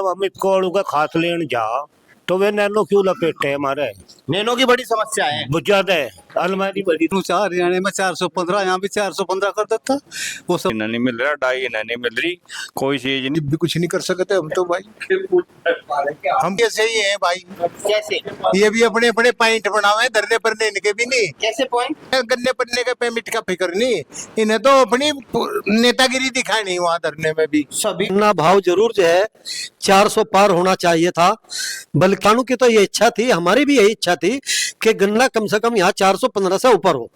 जब हम इसको अड़ू का खाद लेने जा तो वे नैनो क्यों लपेटे हमारे। नैनो की बड़ी समस्या है। बहुत ज्यादा है, अलमारी बड़ी। चार हरियाणा में 415, यहाँ भी 415 कर देता। वो सब नहीं मिल रहा, डाई नहीं मिल रही, कोई चीज नहीं। भी कुछ नहीं कर सकते हम तो भाई। हम कैसे ही हैं भाई, कैसे ये भी अपने अपने पॉइंट बनावे, धरने पर इनके भी नहीं। कैसे पॉइंट? गन्ने पन्ने का पेमेंट का फिक्र नहीं, इन्हें तो अपनी नेतागिरी दिखानी वहाँ धरने में भी। सभी गन्ना भाव जरूर जो है 400 पार होना चाहिए था, बल्कि किसानों की तो ये इच्छा थी, हमारी भी यही इच्छा थी कि गन्ना कम से कम यहाँ 415 से ऊपर हो।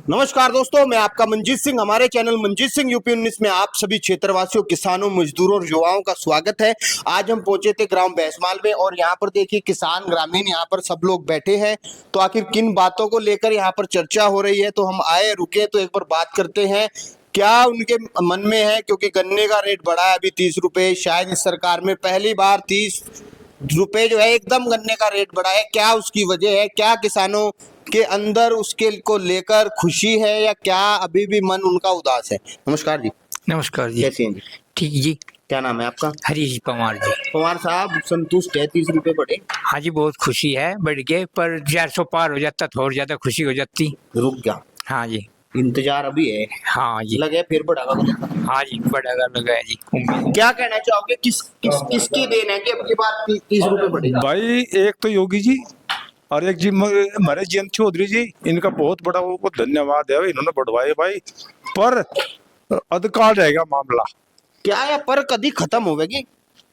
नमस्कार दोस्तों, मैं आपका मंजीत सिंह, हमारे चैनल मंजीत सिंह यूपी 19 में आप सभी क्षेत्रवासियों, किसानों, मजदूरों और युवाओं का स्वागत है। आज हम पहुंचे थे ग्राम भैंसमाल में और यहाँ पर देखिए किसान ग्रामीण यहाँ पर सब लोग बैठे हैं। तो आखिर किन बातों को लेकर यहाँ पर चर्चा हो रही है, तो हम आए रुके तो एक बार बात करते हैं क्या उनके मन में है। क्योंकि गन्ने का रेट बढ़ा है अभी 30 रुपए, शायद इस सरकार में पहली बार 30 रुपए जो है एकदम गन्ने का रेट बढ़ा है। क्या उसकी वजह है, क्या किसानों के अंदर उसके को लेकर खुशी है या क्या अभी भी मन उनका उदास है? नमस्कार जी। नमस्कार जी। कैसे हैं जी? ठीक जी। क्या नाम है आपका? हरीश पवार जी। पवार साहब, संतुष्ट है 30 रुपए बढ़े? हाँ जी, बहुत खुशी है, बढ़ गए, पर 400 पार हो जाता तो और ज्यादा खुशी हो जाती। रुक गया? हाँ जी। इंतजार अभी है? हाँ जी। लगे फिर बढ़ागा? हाँ जी, बढ़ेगा लगा है जी। क्या कहना चाहोगे, किसकी देन है कि अब की बार 30 रुपए बढ़े? भाई एक तो योगी जी और एक जी हमारे जयंत चौधरी जी, इनका बहुत बड़ा वो धन्यवाद है, इन्होंने बढ़वाए भाई। पर अधिकार रहेगा मामला। क्या है पर कभी खत्म होगी?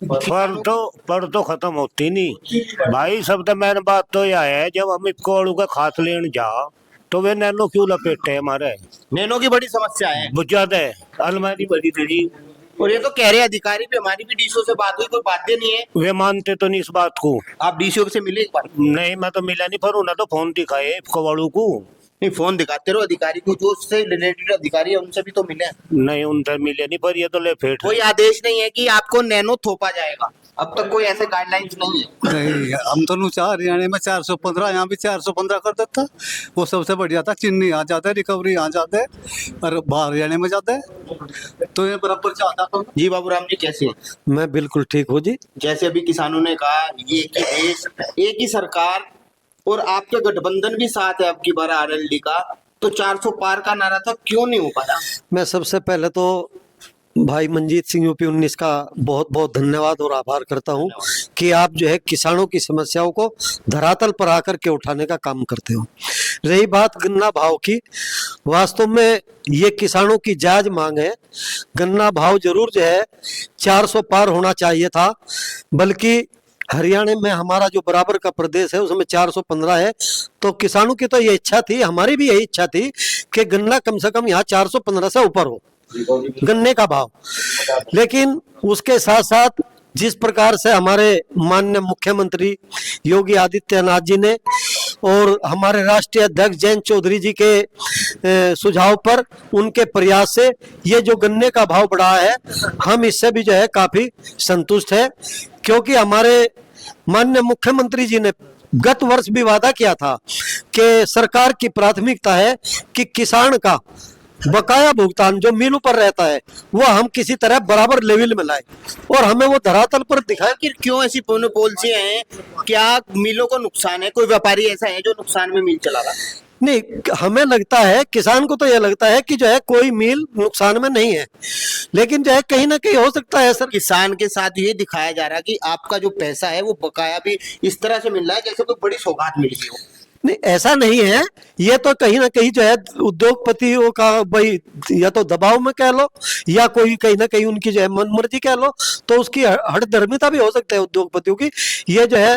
पर तो खत्म होती नहीं भाई। सबसे मेन बात तो यह है, जब हम इसको अड़ू का खाद लेने जा तो वे नैनो क्यों लपेटे हमारे। नैनो की बड़ी समस्या है। बहुत ज्यादा है, अलमारी बड़ी थी। और ये तो कह रहे अधिकारी भी, हमारी भी डीसीओ से बात हुई, कोई बाध्य नहीं है। वे मानते तो नहीं इस बात को। आप डीसीओ से मिले एक बार? नहीं, मैं तो मिला नहीं, पर उन्हें तो फोन दिखाए कवाड़ू को। नहीं, फोन दिखाते रहो अधिकारी को, जो उससे रिलेटेड अधिकारी है उनसे भी तो मिले। नहीं, उनसे मिले नहीं, पर ये तो लेपेट। कोई आदेश नहीं है कि आपको नैनो थोपा जाएगा, अब तक कोई ऐसे गाइडलाइंस नहीं है। नहीं, हम तो चार हरियाणा में 415, यहाँ भी 415 कर देता। वो सबसे बढ़िया था, चीनी आ जाता है, रिकवरी आ जाता है और बाहर हरियाणा में जाता है, तो ये बराबर जाता तो। जी बाबूराम जी, कैसे हैं? मैं बिल्कुल ठीक हूँ जी। जैसे अभी किसानों ने कहा, ये कि देश एक ही सरकार और आपके गठबंधन भी साथ है अब की बार आरएलडी का, तो 400 पार का नारा था, क्यों नहीं हो पाया? मैं सबसे पहले तो भाई मंजीत सिंह यूपी 19 का बहुत बहुत धन्यवाद और आभार करता हूँ कि आप जो है किसानों की समस्याओं को धरातल पर आकर के उठाने का काम करते हो। रही बात गन्ना भाव की, वास्तव में ये किसानों की जायज मांग है। गन्ना भाव जरूर जो है 400 पार होना चाहिए था, बल्कि हरियाणा में हमारा जो बराबर का प्रदेश है उसमें 415 है। तो किसानों की तो ये इच्छा थी, हमारी भी यही इच्छा थी कि गन्ना कम से कम यहाँ 415 से ऊपर हो गन्ने का भाव। लेकिन उसके साथ साथ जिस प्रकार से हमारे माननीय मुख्यमंत्री योगी आदित्यनाथ जी ने और हमारे राष्ट्रीय अध्यक्ष जयंत चौधरी जी के सुझाव पर, उनके प्रयास से ये जो गन्ने का भाव बढ़ा है, हम इससे भी जो है काफी संतुष्ट है। क्योंकि हमारे माननीय मुख्यमंत्री जी ने गत वर्ष भी वादा किया था कि सरकार की प्राथमिकता है कि किसान का बकाया भुगतान जो मिलों पर रहता है वो हम किसी तरह बराबर लेवल में लाए और हमें वो धरातल पर दिखाए। कि क्यों ऐसी पॉलिसियां हैं? क्या मिलों को नुकसान है? कोई व्यापारी ऐसा है जो नुकसान में मिल चला रहा है? नहीं, हमें लगता है, किसान को तो यह लगता है कि जो है कोई मिल नुकसान में नहीं है, लेकिन जो है कहीं ना कहीं हो सकता है सर। किसान के साथ ये दिखाया जा रहा है कि आपका जो पैसा है वो बकाया भी इस तरह से मिल रहा है जैसे कोई बड़ी सौगात मिल गई हो। नहीं, ऐसा नहीं है। ये तो कहीं ना कहीं जो है उद्योगपतियों का भाई, या तो दबाव में कह लो या कोई कहीं ना कहीं उनकी जो है मनमर्जी कह लो, तो उसकी हठधर्मिता भी हो सकता है उद्योगपतियों की। ये जो है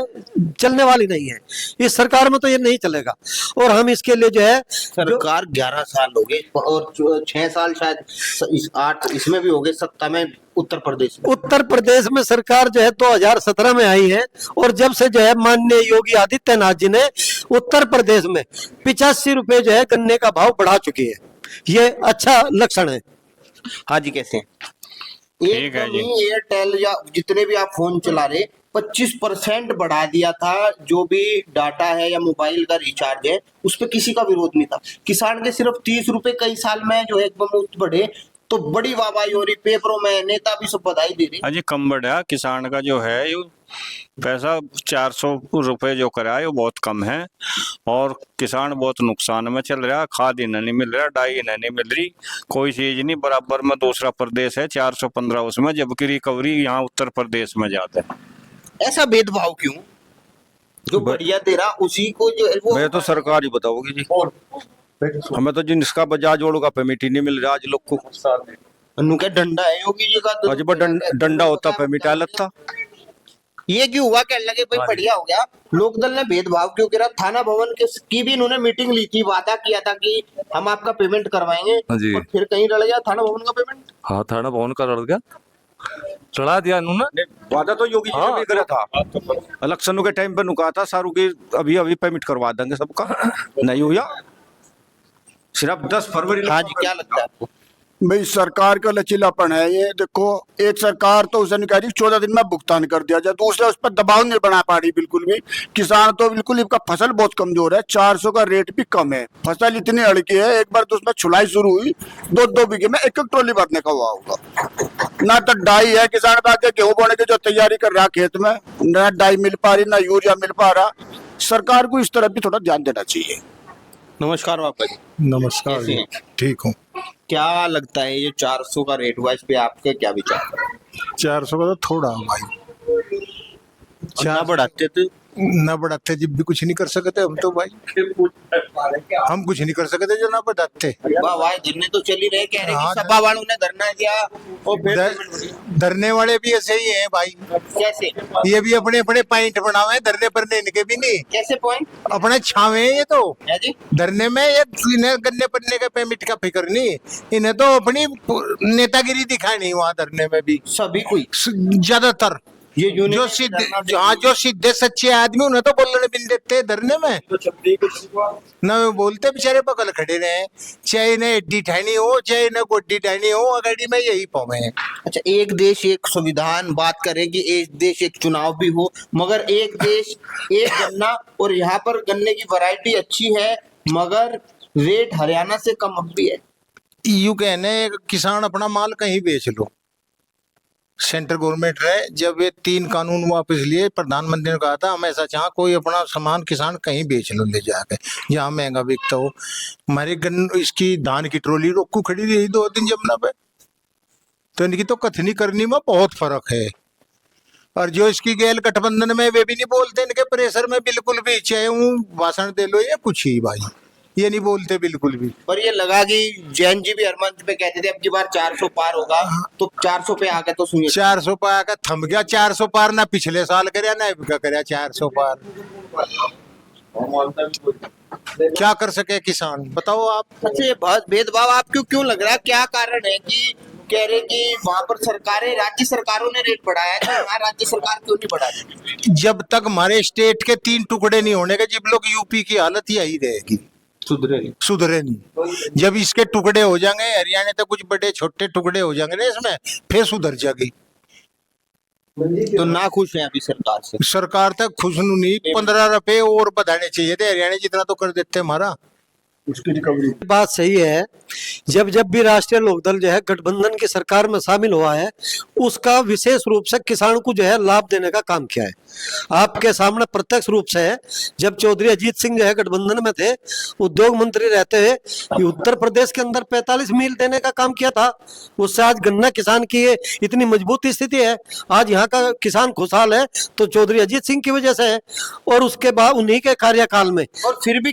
चलने वाली नहीं है, इस सरकार में तो ये नहीं चलेगा। और हम इसके लिए जो है, सरकार 11 साल हो गए और 6 साल शायद 8 इसमें भी हो गए सत्ता में उत्तर प्रदेश में सरकार जो है 2017 में आई है और जब से जो है माननीय योगी आदित्यनाथ जी ने उत्तर प्रदेश में 85 रुपए जो है गन्ने का भाव बढ़ा चुकी है। ये अच्छा लक्षण है। हाँ जी, कैसे हैं? ठीक है जी। एयरटेल या जितने भी आप फोन चला रहे 25% बढ़ा दिया था, जो भी डाटा है या मोबाइल का रिचार्ज है उस पर किसी का विरोध नहीं था। किसान के सिर्फ 30 रुपए कई साल में जो है एकदम बढ़े, तो बड़ी वाहवाही हो रही, पेपरों में नेता भी सब बधाई दे रहे। हाँ जी, कम बढ़ा किसान का जो है ये पैसा 400 रुपए जो करा है वो बहुत कम है और किसान बहुत नुकसान में चल रहा है। खाद इन्हें नहीं मिल रहा, डाई इन्हें नहीं मिल रही, कोई चीज नहीं। बराबर में दूसरा प्रदेश है 415 उसमें, जबकि रिकवरी यहाँ उत्तर प्रदेश में ज्यादा है। ऐसा भेदभाव क्यों? जो बढ़िया दे रहा उसी को जो है वो मैं तो सरकार ही बताओगी जी, हमें तो जिनका बजाज जोड़ो का पेमेंट ही नहीं मिल रहा आज लोग को। अनु क्या डंडा है योगी जी का? तो आज डंडा होता पेमेंट अलग था। ये क्यों हुआ? कहने लगे भाई बढ़िया हो गया। लोकदल ने भेदभाव क्यों करा? थाना भवन की भी इन्होंने मीटिंग ली थी, वादा किया था कि हम आपका पेमेंट करवाएंगे, जी। और फिर कहीं रह गया थाना भवन का पेमेंट। हाँ, थाना भवन का लड़ गया, चढ़ा दिया इन्होंने। वादा तो योगी जी ने भी करा था, इलेक्शन के टाइम पे नुका था सारू की अभी अभी पेमेंट करवा देंगे सबका, नहीं हुआ। सिर्फ 10 फरवरी। हाँ जी, क्या लगता है आपको? भाई सरकार का लचीलापन है ये। देखो, एक सरकार तो उसे कह रही 14 दिन में भुगतान कर दिया जाए, दूसरा उस पर दबाव नहीं बना पा रही बिल्कुल भी। किसान तो बिल्कुल, इनका फसल बहुत कमजोर है, 400 का रेट भी कम है, फसल इतनी अड़की है। एक बार तो उसमें छुलाई शुरू हुई, 2-2 बीघे में 1-1 ट्रॉली भरने का हुआ होगा। ना तो डाई है, किसान का आगे गेहूं बोने की जो तैयारी कर रहा खेत में, ना डाई मिल पा रही, ना यूरिया मिल पा रहा। सरकार को इस तरफ भी थोड़ा ध्यान देना चाहिए। नमस्कार बाबा जी। नमस्कार कैसे जी, हैं? ठीक हूँ। क्या लगता है ये 400 का रेट हुआ, इस पे आपके क्या विचार? 400 का तो थोड़ा है भाई, ना बढ़ाते तो ना बढ़ाते जब भी कुछ नहीं कर सकते हम तो भाई, हम कुछ नहीं कर सकते जो ना बढ़ाते। वाह वाह, धरने तो चल ही रहे, कह रहे हाँ, कि सपा वालों ने धरना दिया और फिर पेमेंट बढ़ी। धरने वाले भी ऐसे ही हैं भाई, कैसे ये भी अपने अपने पॉइंट बनावे हैं, धरने पर इनके भी नहीं कैसे पॉइंट अपने छावे हैं। ये तो है जी? धरने में ये इन्हें गन्ने पन्ने का पेमेंट का फिक्र नहीं, इन्हें तो अपनी नेतागिरी दिखानी वहाँ धरने में भी सभी कोई ज्यादातर। ये जो सीधे, हाँ, जो सीधे सच्चे आदमी उन्हें तो बोलने भी नहीं देते धरने में, ना वो बोलते बेचारे बगल खड़े रहे, चाहे इन्हें एड्डी ठहनी हो चाहे इन्हें गोड्डी ठहनी हो, अगाड़ी में यही पावे हैं। अच्छा, एक देश एक संविधान बात करें कि एक देश एक चुनाव भी हो, मगर एक देश एक गन्ना, और यहाँ पर गन्ने की वैरायटी अच्छी है मगर रेट हरियाणा से कम अब भी है। यू कहने किसान अपना माल कहीं बेच लो, सेंट्रल गवर्नमेंट रहे जब ये 3 कानून वापस लिए, प्रधानमंत्री ने कहा था हम ऐसा चाह कोई अपना सामान किसान कहीं बेच लो ले जाके जहाँ महंगा बिकता हो। हमारे इसकी धान की ट्रॉली रोकू खड़ी रही 2 दिन जमुना पे, तो इनकी तो कथनी करनी में बहुत फर्क है। और जो इसकी गैल गठबंधन में वे भी नहीं बोलते, इनके प्रेशर में बिल्कुल भी, चाहे वो भाषण दे लो या कुछ ही भाई, ये नहीं बोलते बिल्कुल भी। पर ये लगा कि जैन जी भी हर मंच पे कहते थे अब की बार 400 पार होगा, तो 400 पे आ गए तो सुनिए 400 पार का थम गया, 400 पार ना पिछले साल करे ना इनका करे 400 पार। क्या कर सके किसान, बताओ आप। अच्छा, ये बहुत भेदभाव आपको क्यों लग रहा है? क्या कारण है कि कह रहे कि वहां पर सरकारें, राज्य सरकारों ने रेट बढ़ाया है, तो यहाँ राज्य सरकार क्यों नहीं बढ़ा रही? जब तक हमारे स्टेट के 3 टुकड़े नहीं होने के, जब लोग यूपी की हालत यही रहेगी, सुधरे नहीं। जब इसके टुकड़े हो जाएंगे, हरियाणा तक कुछ बड़े छोटे टुकड़े हो जाएंगे ना इसमें, फिर सुधर जाएगी। तो ना खुश है अभी सरकार से? सरकार तक खुश नहीं, 15 रुपए और बढ़ाने चाहिए थे, हरियाणा जितना तो कर देते हमारा। उसकी रिकवरी बात सही है। जब जब भी राष्ट्रीय लोकदल जो है गठबंधन की सरकार में शामिल हुआ है, उसका विशेष रूप से किसान को जो है लाभ देने का काम किया है। आपके सामने प्रत्यक्ष रूप से है, जब चौधरी अजीत सिंह जो है गठबंधन में थे, उद्योग मंत्री रहते हुए, ये उत्तर प्रदेश के अंदर 45 मील देने का काम किया था। उससे आज गन्ना किसान की इतनी मजबूत स्थिति है, आज यहाँ का किसान खुशहाल है, तो चौधरी अजीत सिंह की वजह से है। और उसके बाद उन्हीं के कार्यकाल में और फिर भी